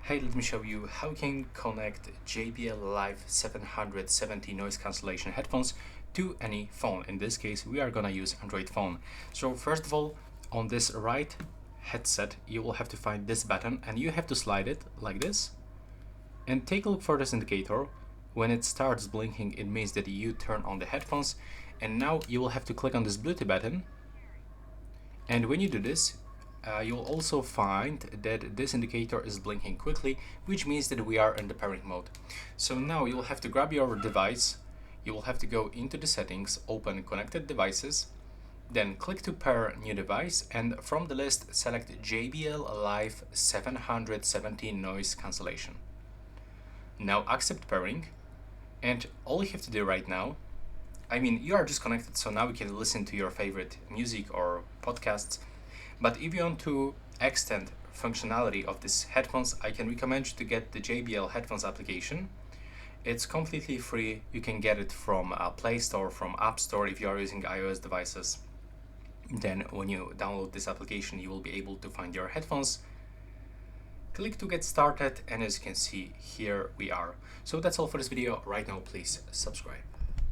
Hey, let me show you how you can connect JBL Live 770 noise cancellation headphones to any phone. In this case, we are gonna use Android phone. So first of all, on this right headset, you will have to find this button and you have to slide it like this. And take a look for this indicator. When it starts blinking, it means that you turn on the headphones. And now you will have to click on this Bluetooth button. And when you do this, you'll also find that this indicator is blinking quickly, which means that we are in the pairing mode. So now you'll have to grab your device, you will have to go into the settings, open connected devices, then click to pair new device, and from the list select JBL Live 717 noise cancellation. Now accept pairing, and all you have to do right now, you are just connected, so now you can listen to your favorite music or podcasts. But if you want to extend functionality of these headphones, I can recommend you to get the JBL headphones application. It's completely free. You can get it from Play Store, from App Store if you are using iOS devices. Then when you download this application, you will be able to find your headphones. Click to get started, and as you can see, here we are. So that's all for this video. Right now, please subscribe.